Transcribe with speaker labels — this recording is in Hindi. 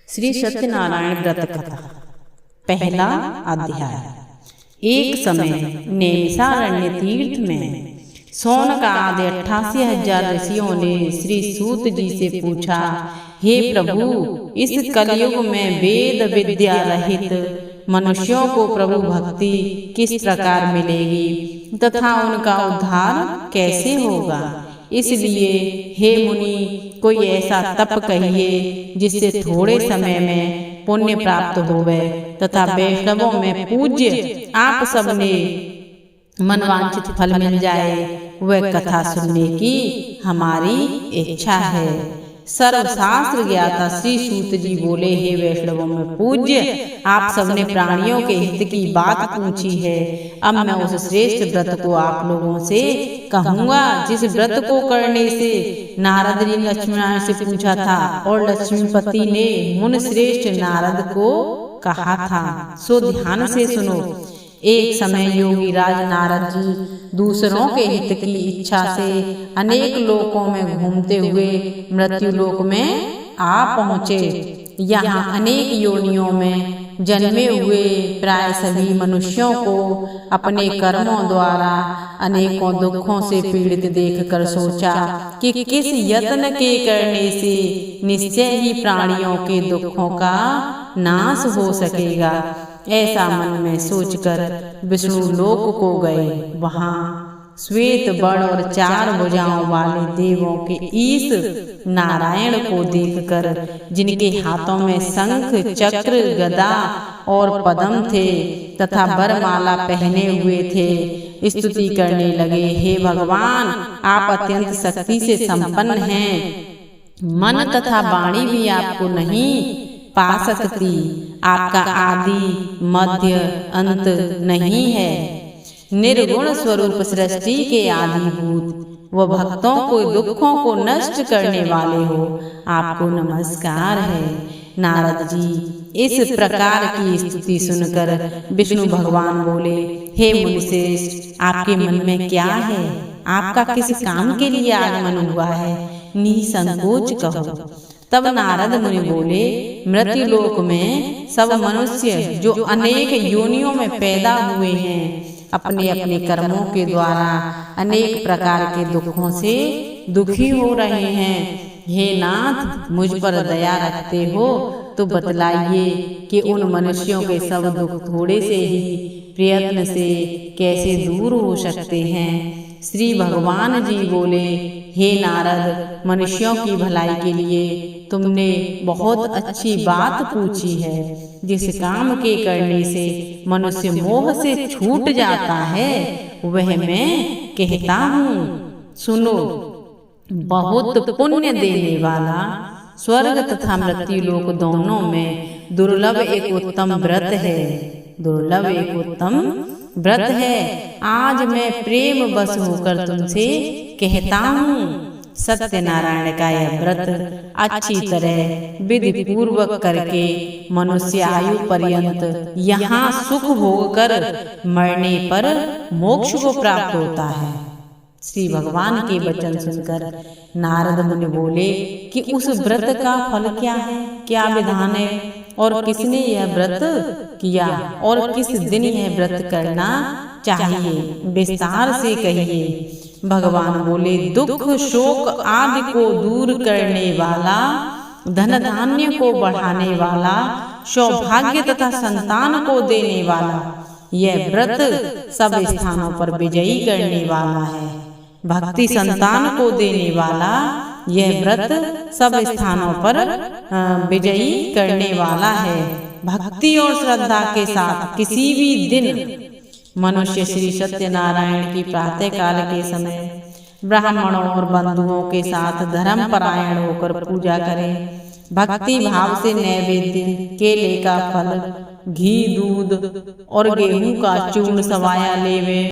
Speaker 1: श्री सत्यनारायण व्रत कथा पहला अध्याय। एक समय नैमिषारण्य तीर्थ में सौनक आदि 88,000 ऋषियों ने श्री सूत जी से पूछा, हे प्रभु, इस कलयुग में वेद विद्या रहित मनुष्यों को प्रभु भक्ति किस प्रकार मिलेगी तथा उनका उद्धार कैसे होगा। इसलिए हे मुनि, कोई ऐसा तप कहिए जिससे थोड़े समय में पुण्य प्राप्त होवे तथा वैष्णवों में पूज्य आप सबने मनवांछित फल मिल जाए। वह कथा सुनने की हमारी इच्छा है। सर्वशास्त्र ज्ञाता श्री सूत जी बोले, हे वैष्णवों में पूज्य आप सबने प्राणियों के हित की बात पूछी है। अब मैं उस श्रेष्ठ व्रत को आप लोगों से कहूँगा जिस व्रत को करने से नारद जी ने लक्ष्मीनारायण से पूछा था और लक्ष्मीपति ने मुनि श्रेष्ठ नारद को कहा था। सो ध्यान से सुनो। एक समय योगी राज नारद जी दूसरों के हित की इच्छा से अनेक लोकों में घूमते हुए मृत्यु लोक में आ पहुँचे। यहाँ अनेक योनियों में जन्मे हुए प्राय सभी मनुष्यों को अपने कर्मों द्वारा अनेकों दुखों से पीड़ित देखकर सोचा कि किस यत्न के करने से निश्चय ही प्राणियों के दुखों का नाश हो सकेगा। ऐसा मन में सोचकर विष्णु लोक को गए। वहाँ श्वेत वर्ण और 4 भुजाओं वाले देवों के ईश नारायण को देखकर, जिनके हाथों में शंख चक्र गदा और पद्म थे तथा वरमाला पहने हुए थे, स्तुति करने लगे। हे भगवान, आप अत्यंत शक्ति से संपन्न हैं। मन तथा वाणी भी आपको नहीं पा सकती। आपका आदि मध्य अंत नहीं है। निर्गुण स्वरूप सृष्टि के आदिभूत व भक्तों को दुखों को नष्ट करने वाले हो, आपको नमस्कार है। नारद जी इस प्रकार की स्तुति सुनकर विष्णु भगवान बोले, हे मुनिश्रेष्ठ, आपके मन में क्या है? आपका किस काम के लिए आगमन हुआ है? निसंकोच कहो। तब नारद मुनि बोले, मृत्यु लोक में सब मनुष्य जो अनेक योनियों में पैदा हुए हैं, अपने अपने कर्मों के द्वारा अनेक प्रकार के दुखों से दुखी हो रहे हैं। हे नाथ, मुझ पर दया रखते हो तो बतलाइए कि उन मनुष्यों के सब दुख थोड़े से ही प्रयत्न से कैसे दूर हो सकते हैं। श्री भगवान जी बोले, हे नारद, मनुष्यों की भलाई के लिए तुमने बहुत अच्छी बात पूछी है। जिस काम के करने से मनुष्य मोह से छूट जाता है वह मैं कहता हूँ। सुनो, बहुत पुण्य देने वाला स्वर्ग तथा मृत्यु लोक दोनों में दुर्लभ एक उत्तम व्रत है। दुर्लभ एक उत्तम व्रत है। आज मैं प्रेम बस होकर तुमसे कहता हूँ। सत्यनारायण का यह व्रत अच्छी तरह विधि पूर्वक करके मनुष्य आयु पर्यंत यहाँ सुख भोग कर मरने पर मोक्ष को प्राप्त होता है। श्री भगवान के वचन सुनकर नारद मुनि बोले कि उस व्रत का फल क्या है, क्या विधान है और किसने यह व्रत किया और किस दिन यह व्रत करना चाहिए, विस्तार से कहिए। भगवान बोले, दुख शोक आदि को दूर करने वाला, धन धान्य को बढ़ाने वाला, सौभाग्य तथा संतान को देने वाला, यह व्रत सब स्थानों पर विजयी करने वाला है। भक्ति संतान को देने वाला यह व्रत सब स्थानों पर विजयी करने वाला है। भक्ति और श्रद्धा के साथ किसी भी दिन मनुष्य श्री सत्यनारायण की प्रातः काल के समय ब्राह्मणों और बंधुओं के साथ धर्म परायण होकर पूजा करें। भक्ति भाव से नैवेद्य, केले का फल, घी, दूध और गेहूं का चूर्ण सवाया लेवे।